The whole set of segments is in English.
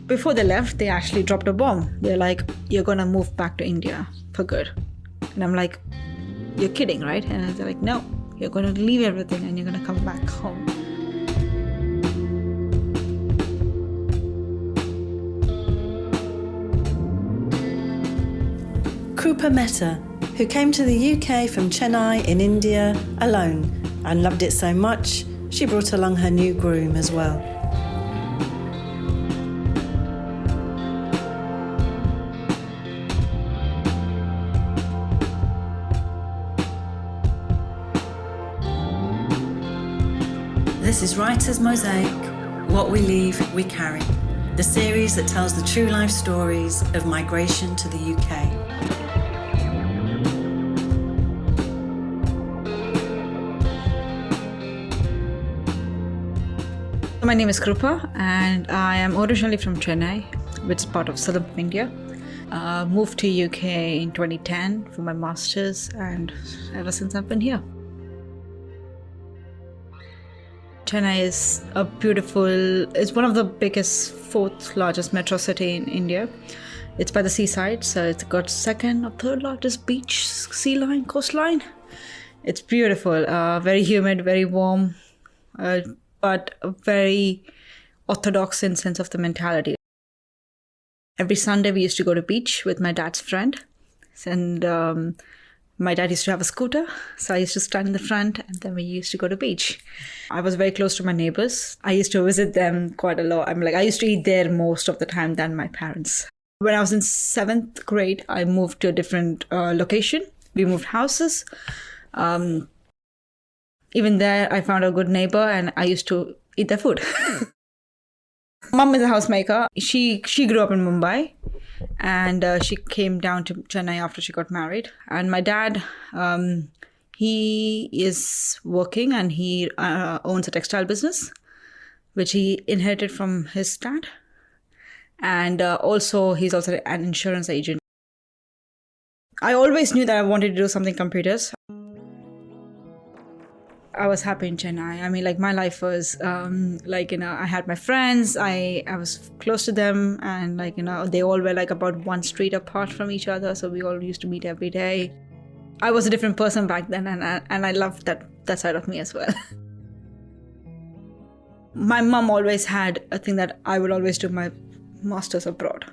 Before they left, they actually dropped a bomb. They're like, you're going to move back to India for good. And I'm like, you're kidding, right? And they're like, no, you're going to leave everything and you're going to come back home. Krupa Mehta, who came to the UK from Chennai in India alone and loved it so much, she brought along her new groom as well. This is Writer's Mosaic, What We Leave, We Carry, the series that tells the true life stories of migration to the UK. My name is Krupa and I am originally from Chennai, which is part of southern India. Moved to UK in 2010 for my master's and ever since I've been here. Chennai is it's one of the biggest, fourth largest metro city in India. It's by the seaside, so it's got second or third largest beach, sea line, coastline. It's beautiful, very humid, very warm, but very orthodox in sense of the mentality. Every Sunday we used to go to beach with my dad's friend, and my dad used to have a scooter, so I used to stand in the front and then we used to go to beach. I was very close to my neighbors. I used to visit them quite a lot. I used to eat there most of the time than my parents. When I was in 7th grade, I moved to a different location. We moved houses. Even there, I found a good neighbor and I used to eat their food. Mom is a housemaker. She grew up in Mumbai and she came down to Chennai after she got married. And my dad, he is working and he owns a textile business, which he inherited from his dad. And also, he's also an insurance agent. I always knew that I wanted to do something computers. I was happy in Chennai. My life was, I had my friends, I was close to them, and, they all were, about one street apart from each other, so we all used to meet every day. I was a different person back then, and I loved that side of me as well. My mom always had a thing that I would always do my master's abroad.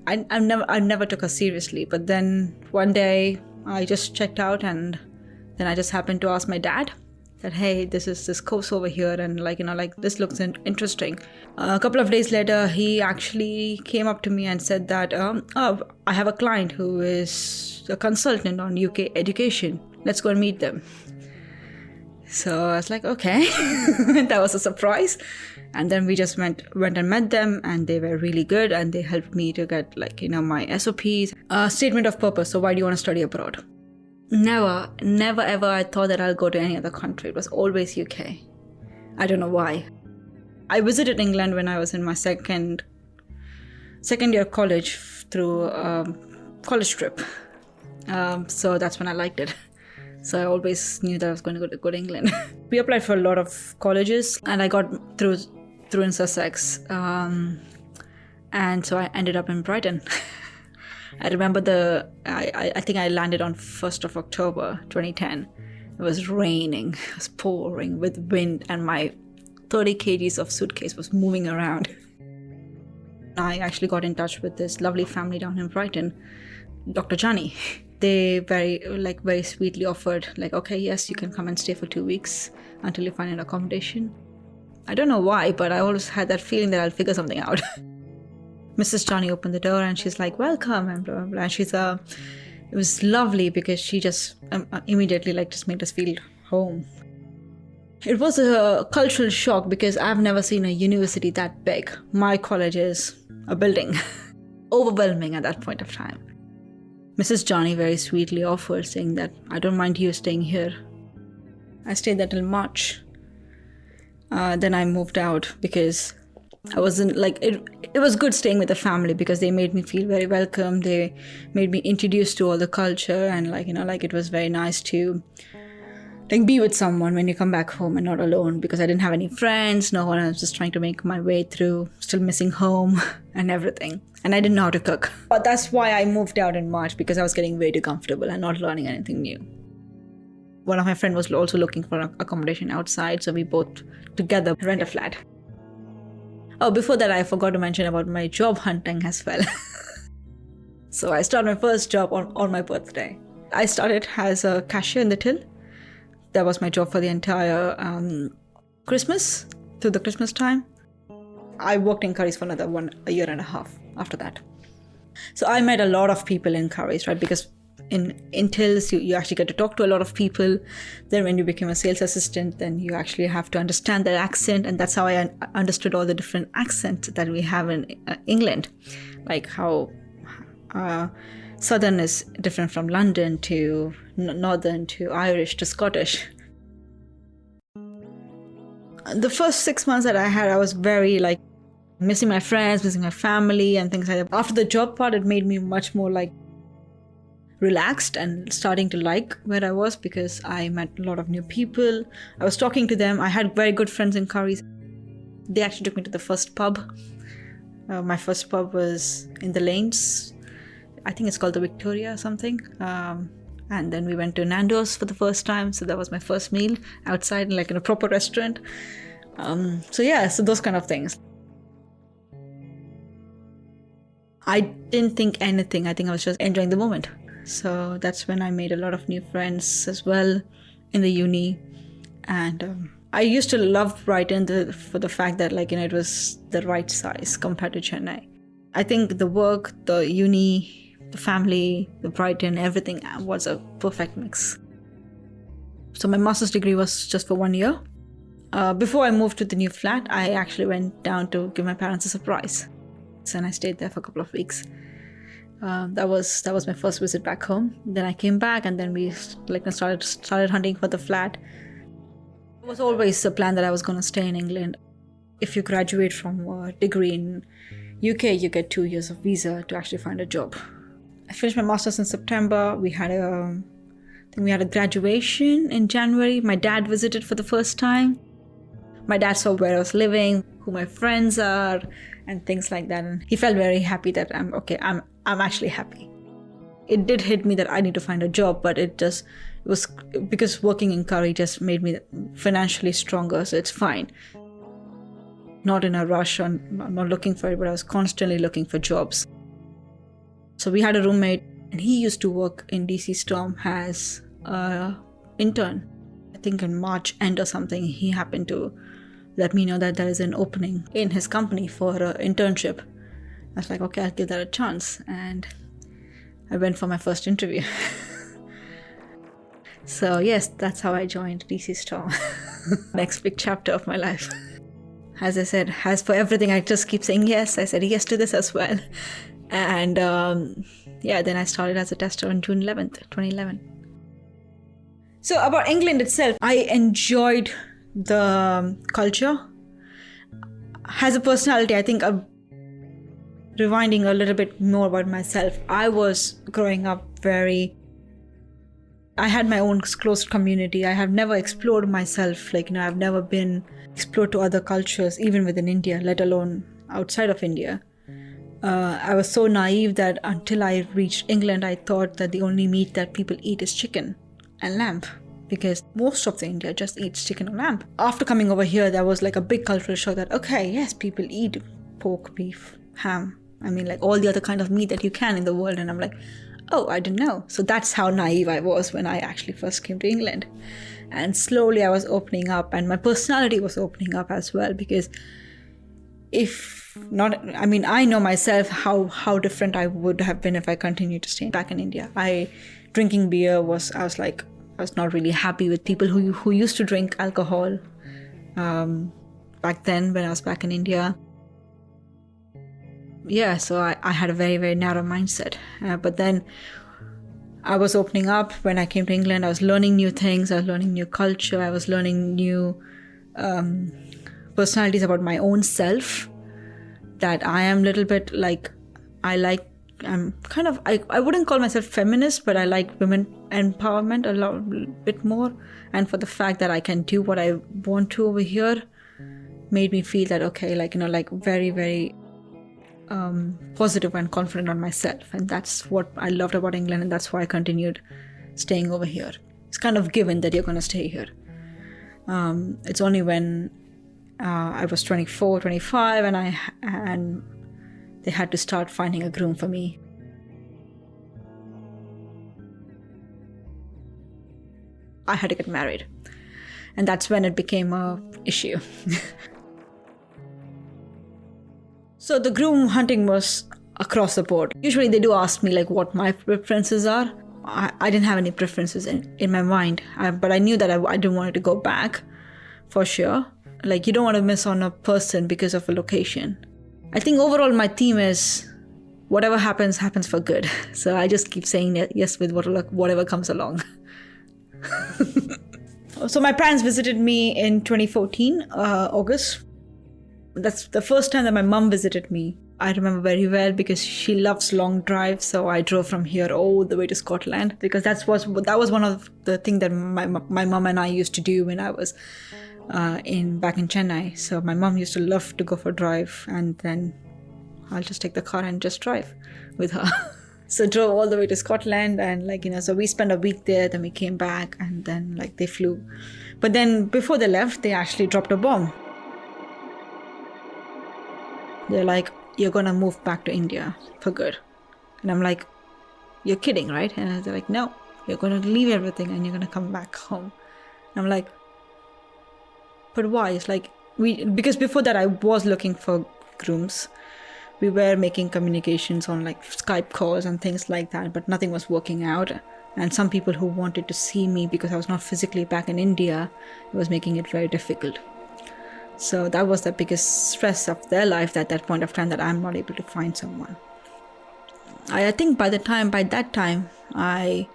I never took her seriously, but then one day I just checked out and then I just happened to ask my dad that, hey, this is this course over here and this looks interesting. A couple of days later, he actually came up to me and said that, I have a client who is a consultant on UK education. Let's go and meet them. So I was like, okay, that was a surprise. And then we just went and met them and they were really good and they helped me to get my SOPs. Statement of purpose. So why do you want to study abroad? Never ever I thought that I'll go to any other country. It was always UK. I don't know why. I visited England when I was in my second year of college through a college trip. So that's when I liked it. So I always knew that I was going to go to England. We applied for a lot of colleges and I got through in Sussex. And so I ended up in Brighton. I remember I think I landed on 1st of October 2010. It was raining, it was pouring with wind and my 30 kgs of suitcase was moving around. I actually got in touch with this lovely family down in Brighton, Dr. Johnny. They very sweetly offered okay, yes, you can come and stay for 2 weeks until you find an accommodation. I don't know why, but I always had that feeling that I'll figure something out. Mrs. Johnny opened the door and she's like, welcome, and blah, blah, blah. And it was lovely because she just immediately just made us feel home. It was a cultural shock because I've never seen a university that big. My college is a building. Overwhelming at that point of time. Mrs. Johnny very sweetly offered, saying that, I don't mind you staying here. I stayed there till March. Then I moved out because I wasn't it was good staying with the family because they made me feel very welcome. They made me introduced to all the culture and it was very nice to like be with someone when you come back home and not alone, because I didn't have any friends, no one. I was just trying to make my way through, still missing home and everything. And I didn't know how to cook. But that's why I moved out in March, because I was getting way too comfortable and not learning anything new. One of my friends was also looking for accommodation outside, so we both together rent a flat. Oh, before that, I forgot to mention about my job hunting as well. So I started my first job on my birthday. I started as a cashier in the till. That was my job for the entire Christmas, through the Christmas time. I worked in curries for another a year and a half after that. So I met a lot of people in curries, right? Because in tills, you actually get to talk to a lot of people. Then when you become a sales assistant, then you actually have to understand their accent. And that's how I understood all the different accents that we have in England. Like how Southern is different from London to Northern to Irish to Scottish. The first 6 months that I had, I was very like missing my friends, missing my family and things like that. After the job part, it made me much more like relaxed and starting to like where I was, because I met a lot of new people. I was talking to them. I had very good friends in curries. They actually took me to the first pub. My first pub was in the Lanes. I think it's called the Victoria or something. And then we went to Nando's for the first time. So that was my first meal outside, like in a proper restaurant. So those kind of things. I didn't think anything. I think I was just enjoying the moment. So that's when I made a lot of new friends as well in the uni. And I used to love Brighton for the fact that it was the right size compared to Chennai. I think the work, the uni, the family, the Brighton, everything was a perfect mix. So my master's degree was just for 1 year. Before I moved to the new flat, I actually went down to give my parents a surprise. And I stayed there for a couple of weeks. That was my first visit back home. Then I came back, and then we started hunting for the flat. It was always the plan that I was going to stay in England. If you graduate from a degree in UK, you get 2 years of visa to actually find a job. I finished my master's in September. We had a graduation in January. My dad visited for the first time. My dad saw where I was living, who my friends are, and things like that. And he felt very happy that I'm actually happy. It did hit me that I need to find a job, but it was because working in curry just made me financially stronger, so it's fine. Not in a rush, or not looking for it, but I was constantly looking for jobs. So we had a roommate, and he used to work in DC Storm as an intern. I think in March end or something, he happened to let me know that there is an opening in his company for an internship. I was like, okay, I'll give that a chance. And I went for my first interview. So yes, that's how I joined DC Storm. Next big chapter of my life. As I said, as for everything, I just keep saying yes. I said yes to this as well. And then I started as a tester on June 11th, 2011. So about England itself, I enjoyed the culture. As a personality, I think rewinding a little bit more about myself, I was growing up I had my own closed community. I have never explored myself. I've never been explored to other cultures, even within India, let alone outside of India. I was so naive that until I reached England, I thought that the only meat that people eat is chicken and lamb, because most of the India just eats chicken and lamb. After coming over here, there was a big cultural shock that, okay, yes, people eat pork, beef, ham. I mean, all the other kind of meat that you can in the world. And I'm like, oh, I didn't know. So that's how naive I was when I actually first came to England. And slowly I was opening up, and my personality was opening up as well, because I know myself how different I would have been if I continued to stay back in India. Drinking beer I was not really happy with people who used to drink alcohol back then when I was back in India. Yeah, so I had a very, very narrow mindset. But then I was opening up when I came to England. I was learning new things. I was learning new culture. I was learning new personalities about my own self. That I am a little bit I like I'm kind of, I wouldn't call myself feminist, but I like women empowerment a bit more. And for the fact that I can do what I want to over here made me feel that, okay, like, like very, very positive and confident on myself. And that's what I loved about England. And that's why I continued staying over here. It's kind of given that you're going to stay here. It's only when I was 24, 25 and they had to start finding a groom for me. I had to get married. And that's when it became a issue. So the groom hunting was across the board. Usually they do ask me like what my preferences are. I didn't have any preferences in my mind, but I knew that I didn't want it to go back for sure. Like, you don't want to miss on a person because of a location. I think overall my theme is whatever happens, happens for good. So I just keep saying yes with whatever comes along. So my parents visited me in 2014, August. That's the first time that my mom visited me. I remember very well because she loves long drives. So I drove from here all the way to Scotland because that was one of the things that my mom and I used to do when I was back in Chennai. So my mom used to love to go for a drive, and then I'll just take the car and just drive with her. So drove all the way to Scotland, and so we spent a week there, then we came back, and then they flew. But then before they left, they actually dropped a bomb. They're like, you're gonna move back to India for good. And I'm like, you're kidding, right? And they're like, no, you're gonna leave everything and you're gonna come back home. And I'm like, but why? It's like, because before that I was looking for grooms. We were making communications on Skype calls and things like that, but nothing was working out. And some people who wanted to see me because I was not physically back in India, it was making it very difficult. So that was the biggest stress of their life at that point of time, that I'm not able to find someone. I think by that time, I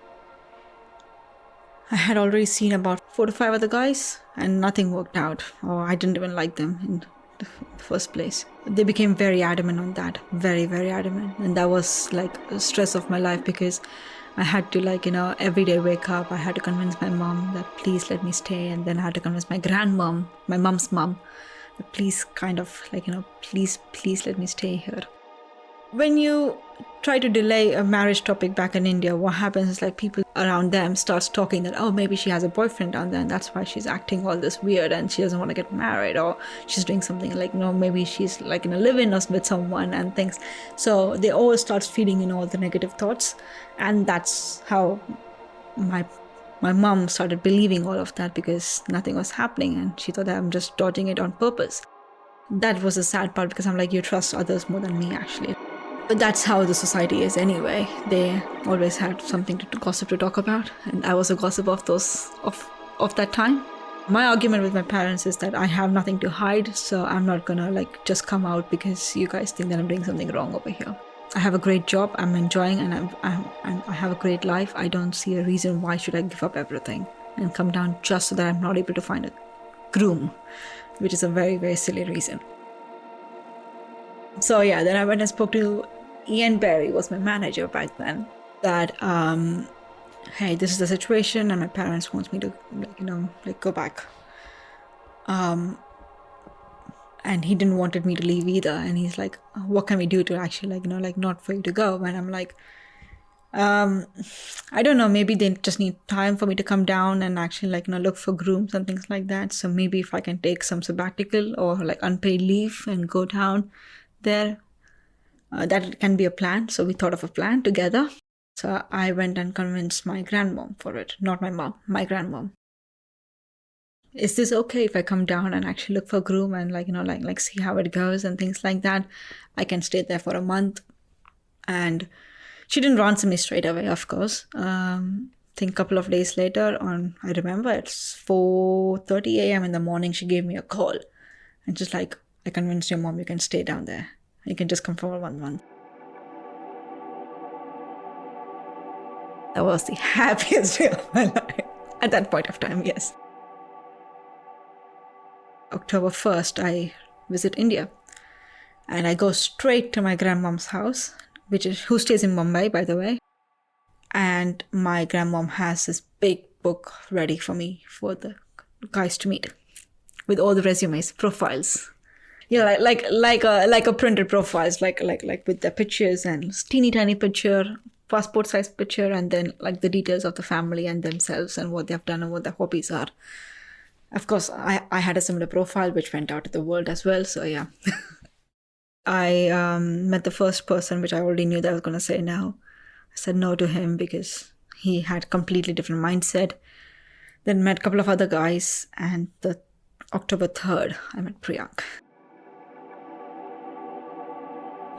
had already seen about 4 to 5 other guys, and nothing worked out, or I didn't even like them in the first place. They became very adamant on that, very, very adamant. And that was a stress of my life, because I had to every day wake up, I had to convince my mom that please let me stay. And then I had to convince my grandmom, my mom's mom, that please please let me stay here. When you try to delay a marriage topic back in India, what happens is people around them starts talking that, oh, maybe she has a boyfriend down there and that's why she's acting all this weird and she doesn't want to get married, or she's doing something maybe she's in a live-in with someone and things. So they all starts feeding in all the negative thoughts, and that's how my mom started believing all of that, because nothing was happening and she thought that I'm just dodging it on purpose. That was the sad part, because I'm like, you trust others more than me actually. But that's how the society is anyway. They always had something to gossip to talk about, and I was a gossip of that time. My argument with my parents is that I have nothing to hide, so I'm not gonna just come out because you guys think that I'm doing something wrong over here. I have a great job, I'm enjoying, and I have a great life. I don't see a reason why should I give up everything and come down just so that I'm not able to find a groom, which is a very, very silly reason. So yeah, then I went and spoke to Ian Berry, was my manager back then, that hey, this is the situation and my parents want me to go back. And he didn't wanted me to leave either, and he's like, what can we do to actually not for you to go? And I'm like, I don't know, maybe they just need time for me to come down and actually look for grooms and things like that. So maybe if I can take some sabbatical or unpaid leave and go down there, that can be a plan. So we thought of a plan together. So I went and convinced my grandmom for it, not my mom, my grandmom. Is this okay if I come down and actually look for a groom and see how it goes and things like that? I can stay there for a month. And she didn't answer me straight away, of course. I think a couple of days later, I remember it's 4:30 a.m. in the morning, she gave me a call. And just I convinced your mom you can stay down there. You can just come for 1 month. That was the happiest day of my life. At that point of time, yes. October 1st, I visit India. And I go straight to my grandmom's house. who stays in Mumbai, by the way. And my grandmom has this big book ready for me for the guys to meet, with all the resumes, profiles. Yeah, like a printed profiles, like with the pictures and teeny tiny picture, passport size picture, and then like the details of the family and themselves and what they've done and what their hobbies are. Of course, I had a similar profile which went out to the world as well. So yeah, I met the first person which I already knew that I was going to say no. I said no to him because he had completely different mindset. Then met a couple of other guys, and the October 3rd, I met Priyank.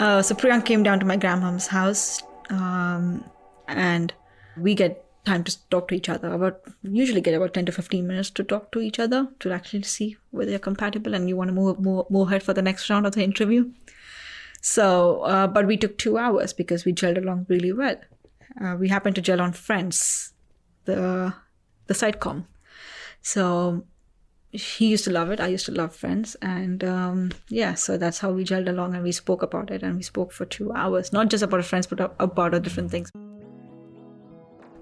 So Priyank came down to my grandmom's house, and we get time to talk to each other. Usually get about 10 to 15 minutes to talk to each other to actually see whether you're compatible and you want to move ahead for the next round of the interview. So, but we took 2 hours because we gelled along really well. We happened to gel on Friends, the sitcom. So he used to love it. I used to love Friends. And so that's how we gelled along, and we spoke about it, and we spoke for 2 hours, not just about Friends, but about different things.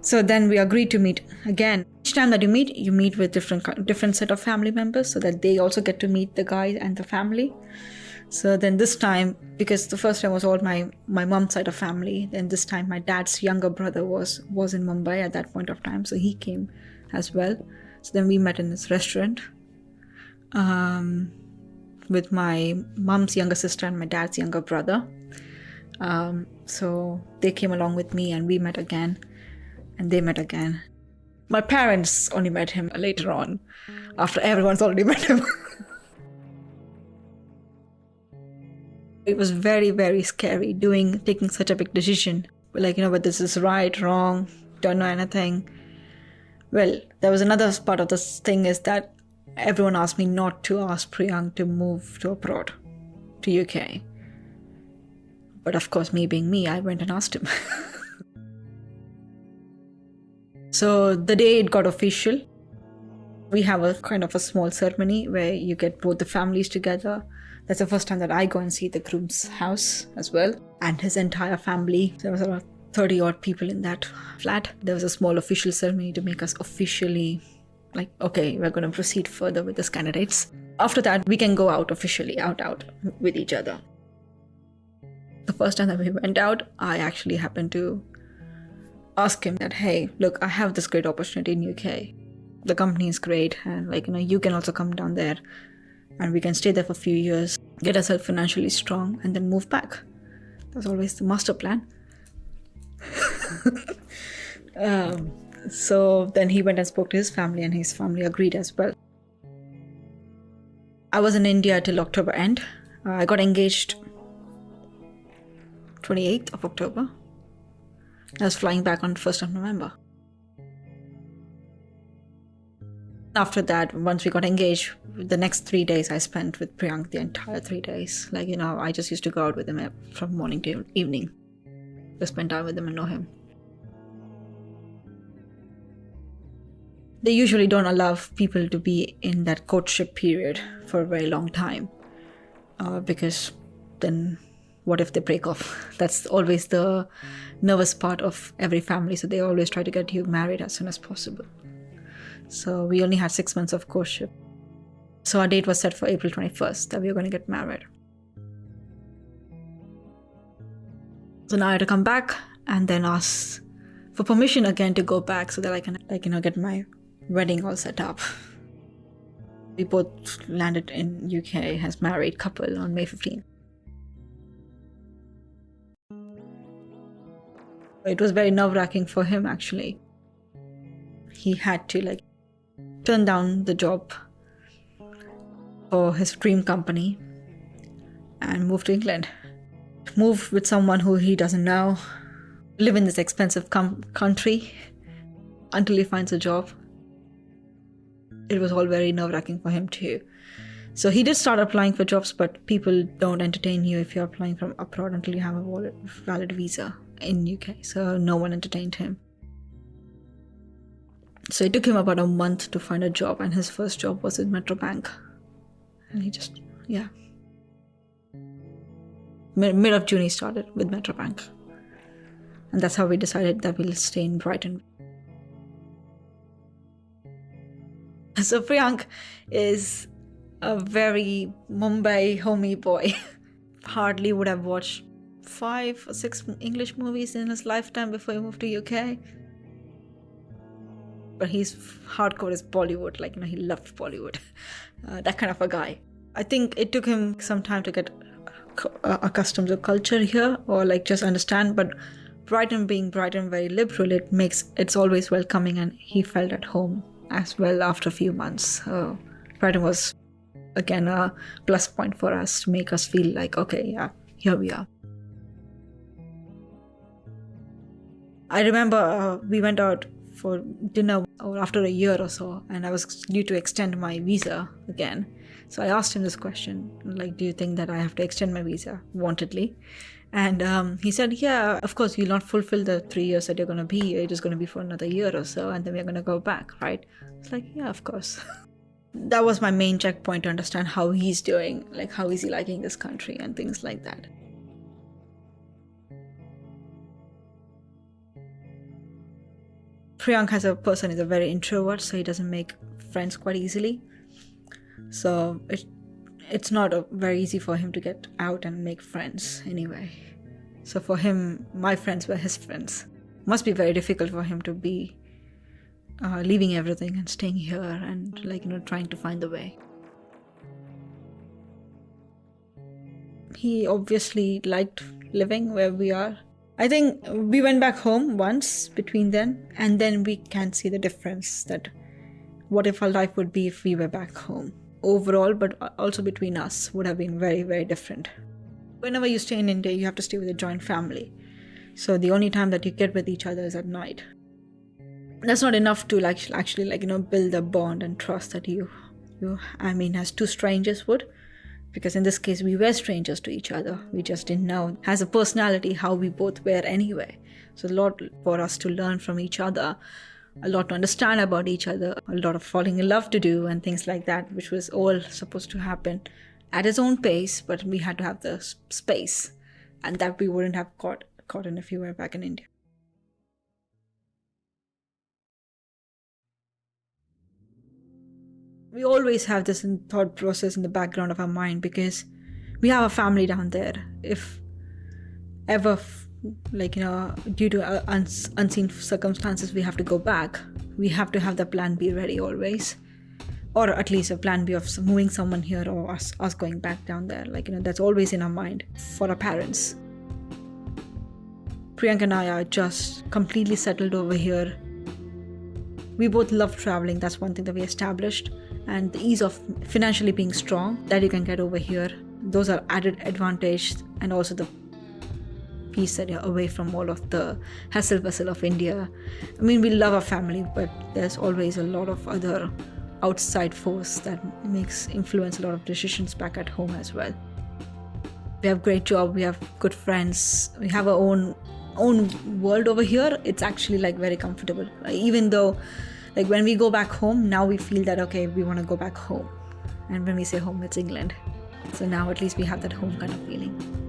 So then we agreed to meet again. Each time that you meet with different set of family members so that they also get to meet the guy and the family. So then this time, because the first time was all my mom's side of family, then this time my dad's younger brother was in Mumbai at that point of time. So he came as well. So then we met in this restaurant with my mom's younger sister and my dad's younger brother. So they came along with me, and we met again, and they met again. My parents only met him later on, after everyone's already met him. It was very, very scary taking such a big decision. Like, whether this is right, wrong, don't know anything. Well, there was another part of this thing is that everyone asked me not to ask Priyank to move to abroad, to UK. But of course, me being me, I went and asked him. So the day it got official, we have a kind of a small ceremony where you get both the families together. That's the first time that I go and see the groom's house as well, and his entire family. There was about 30 odd people in that flat. There was a small official ceremony to make us officially like, okay, we're going to proceed further with these candidates. After that, we can go out officially, out with each other. The first time that we went out, I actually happened to ask him that, hey, look, I have this great opportunity in UK. The company is great, and you can also come down there and we can stay there for a few years, get ourselves financially strong, and then move back. That's always the master plan. So then he went and spoke to his family, and his family agreed as well. I was in India till October end. I got engaged 28th of October. I was flying back on 1st of November. After that, once we got engaged, the next 3 days I spent with Priyank, the entire 3 days. I just used to go out with him from morning to evening. To spend time with him and know him. They usually don't allow people to be in that courtship period for a very long time. Because then what if they break off? That's always the nervous part of every family. So they always try to get you married as soon as possible. So we only had 6 months of courtship. So our date was set for April 21st that we were going to get married. So now I had to come back and then ask for permission again to go back so that I can, get my wedding all set up. We both landed in UK as married couple on May 15th. It was very nerve-wracking for him, actually. He had to turn down the job for his dream company and move to England. Move with someone who he doesn't know, live in this expensive country until he finds a job. It was all very nerve-wracking for him too. So he did start applying for jobs, but people don't entertain you if you're applying from abroad until you have a valid visa in UK. So no one entertained him. So it took him about a month to find a job, and his first job was in Metro Bank. And he just, mid of June he started with Metro Bank. And that's how we decided that we'll stay in Brighton. So Priyank is a very Mumbai homey boy. Hardly would have watched 5 or 6 English movies in his lifetime before he moved to UK. But he's hardcore as Bollywood, he loved Bollywood. That kind of a guy. I think it took him some time to get accustomed to culture here, or just understand, but Brighton being Brighton very liberal, it's always welcoming, and he felt at home as well after a few months. Brighton was again a plus point for us to make us feel like, okay, yeah, here we are. I remember we went out for dinner after a year or so, and I was due to extend my visa again. So I asked him this question, do you think that I have to extend my visa wantedly? And he said, yeah, of course, you'll not fulfill the 3 years that you're going to be here. You're just going to be for another year or so, and then we're going to go back, right? It's yeah, of course. That was my main checkpoint to understand how he's doing, how is he liking this country and things like that. Priyank as a person is a very introvert, so he doesn't make friends quite easily. So it's not very easy for him to get out and make friends anyway. So for him, my friends were his friends. Must be very difficult for him to be leaving everything and staying here and trying to find the way. He obviously liked living where we are. I think we went back home once between then, and then we can see the difference that what if our life would be if we were back home. Overall, but also between us, would have been very, very different. Whenever you stay in India, you have to stay with a joint family. So the only time that you get with each other is at night. That's not enough to actually build a bond and trust that as two strangers would. Because in this case, we were strangers to each other. We just didn't know as a personality how we both were anyway. So a lot for us to learn from each other, a lot to understand about each other, a lot of falling in love to do and things like that, which was all supposed to happen at its own pace, but we had to have the space, and that we wouldn't have caught in if we were back in India. We always have this thought process in the background of our mind because we have a family down there. If ever, due to unseen circumstances, we have to go back, we have to have the plan B ready always. Or at least a plan B of moving someone here or us going back down there. That's always in our mind for our parents. Priyank and I are just completely settled over here. We both love traveling. That's one thing that we established. And the ease of financially being strong that you can get over here. Those are added advantage, and also the peace that you're away from all of the hassle bustle of India. We love our family, but there's always a lot of other outside force that influence a lot of decisions back at home as well. We have great job, we have good friends, we have our own world over here. It's actually very comfortable. Even though when we go back home, now we feel that okay, we want to go back home. And when we say home, it's England. So now at least we have that home kind of feeling.